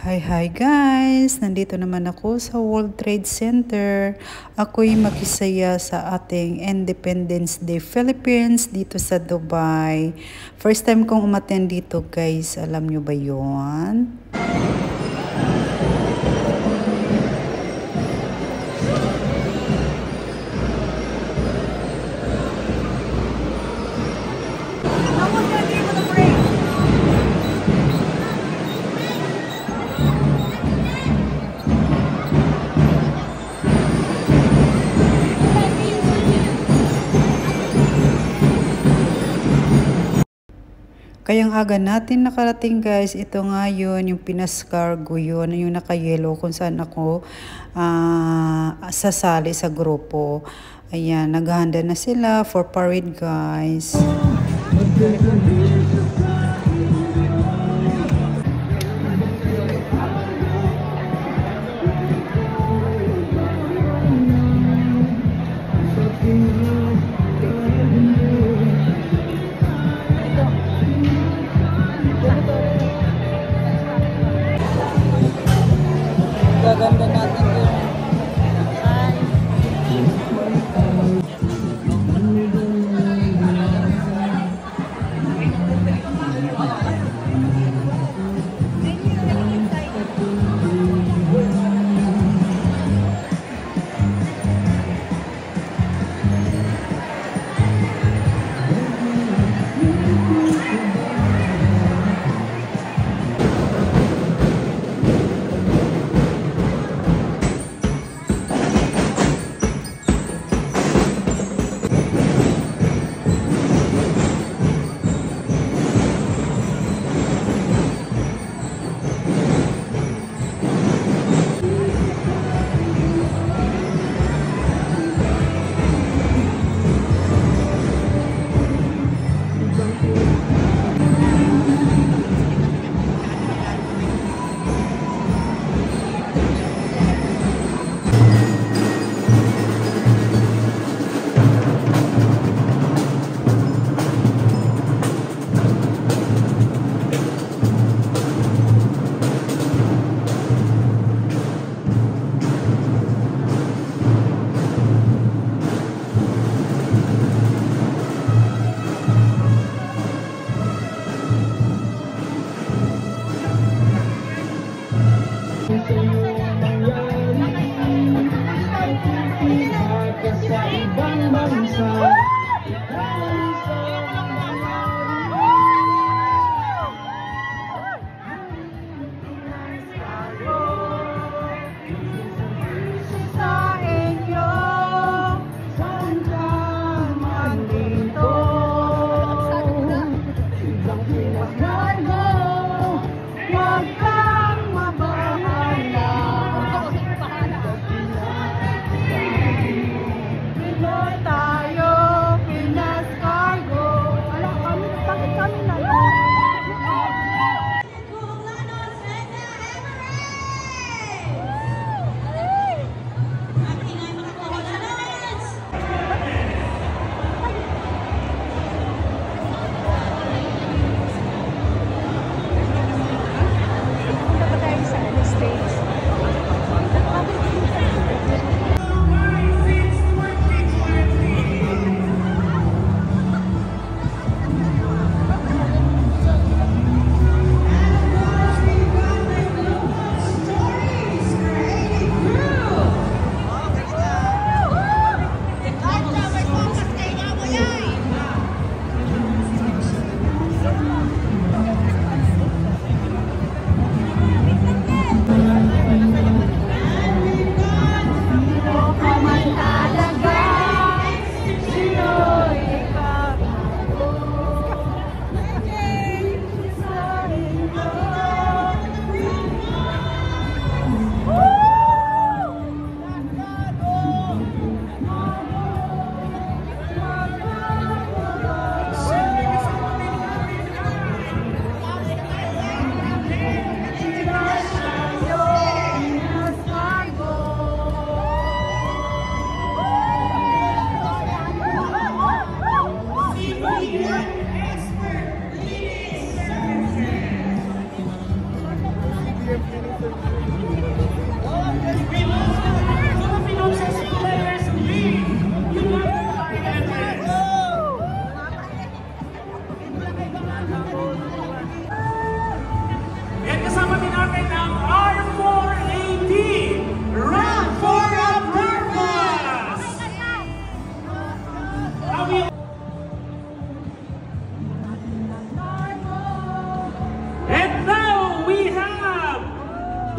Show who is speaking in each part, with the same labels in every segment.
Speaker 1: Hi guys! Nandito naman ako sa World Trade Center. Ako'y makisaya sa ating Independence Day Philippines dito sa Dubai. First time kong umattend dito guys. Alam nyo ba yun? Kayang aga natin nakarating guys, ito nga yun, yung Pinas Cargo yun, yung naka-yellow kung saan ako sasali sa grupo. Ayan, naghahanda na sila for parade guys. Gaganda natin yung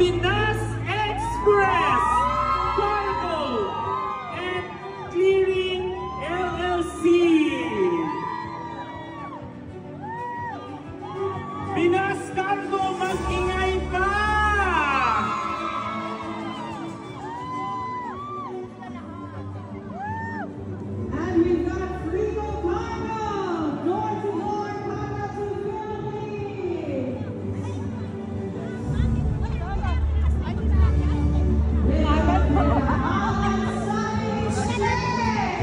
Speaker 2: Pinas Express Cargo and Clearing LLC. Pinas Cargo, mag-ingay pa!
Speaker 3: And we've got Frigo Cargo, door-to-door cargo to Philippines.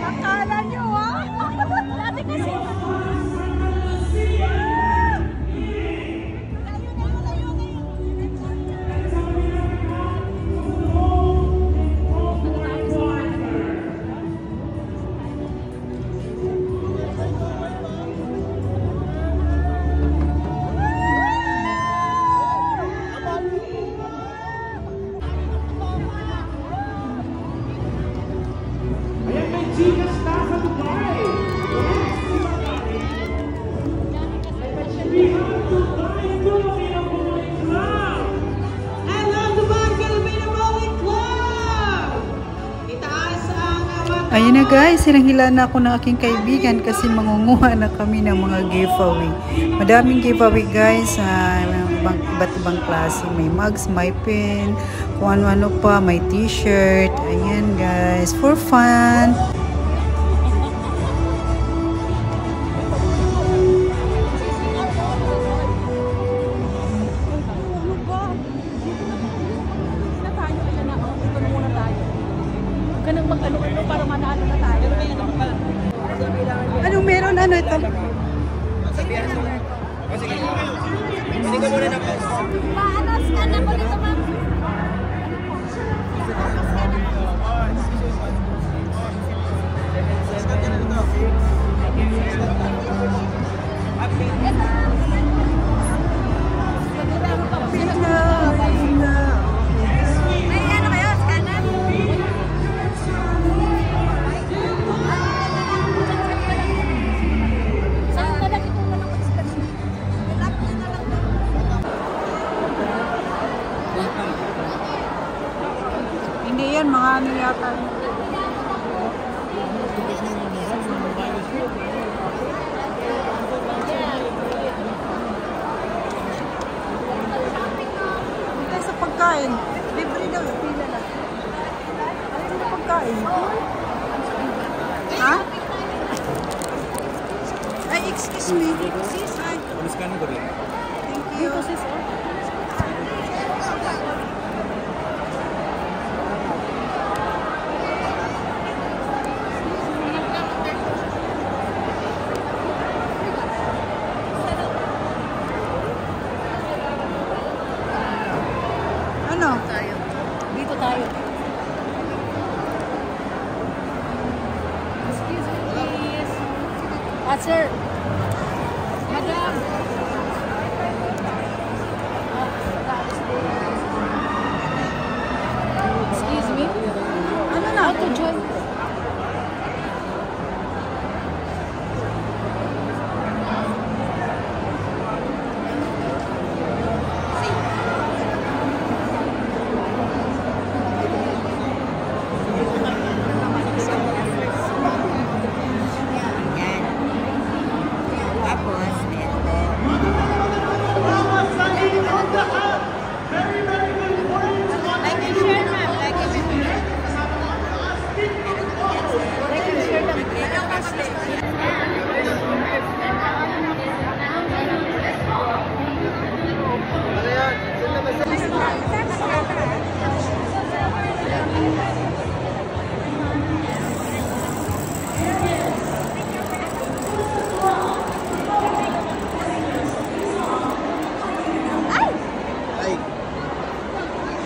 Speaker 4: Akala nyo, ha? Dati kasi...
Speaker 1: Ayun na guys, hinanghila na ako ng aking kaibigan kasi mangunguha na kami ng mga giveaway. Madaming giveaway guys, iba't ibang klase. May mugs, may pen, kung ano-ano pa, may t-shirt. Ayan guys, for fun.
Speaker 4: Mag-ano-ano para manalo na tayo.
Speaker 1: Anong meron? Ano ito?
Speaker 5: Hindi ka muna na post.
Speaker 4: Paano? Scan ako dito, ma'am.
Speaker 1: Hindi yan, mga ano yata. Ito sa pagkain. Libre daw. Pila lang. Ano na pagkain? Ha? Ay, excuse me. Ay. Thank you. Ano?
Speaker 4: Dito tayo. Excuse me, please. Sir. Madam. Excuse me.
Speaker 1: Ano na?
Speaker 4: How to join?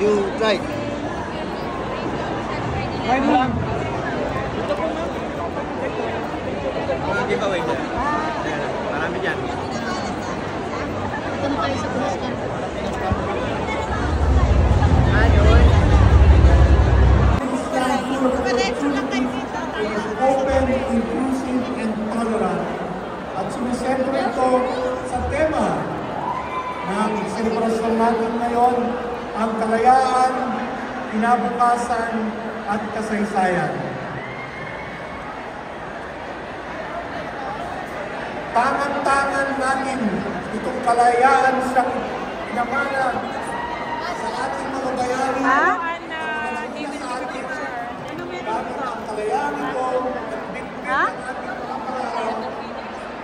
Speaker 5: You try.
Speaker 2: Try mo lang.
Speaker 5: Mga giveaway dyan. Marami dyan.
Speaker 4: Ito na tayo sa Boston.
Speaker 6: Open, inclusive, and tolerant. At sumisentro ito sa tema ng selebrasyon natin ngayon ang kalayaan, kinabukasan at kasaysayan. Tangan-tangan natin itong kalayaan sa pinamana sa ating mga bayani. Gamit ang kalayaan ito at bitbit ang ating mga paraan,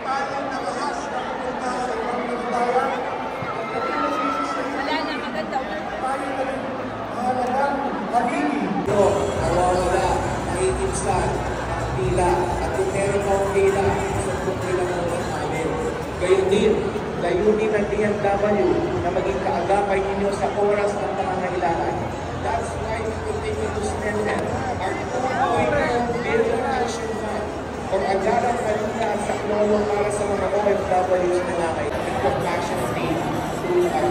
Speaker 6: tayong nakahas na pupunta sa ibang mga bayan. Tayo na rin mahalagang haligi.
Speaker 7: Ito, nawawala, naiinsan, ang pila, at kung meron pang pila, sumpong nila muna namin. Gayon din, layunin ng DMW na maging kaagapay ninyo sa oras ng pangangailangan. That's why we continue to strengthen our 2.0 billion action fund for agarang kalina sa klolo para sa mga OFWs na nangangailangan. Compassion Day through our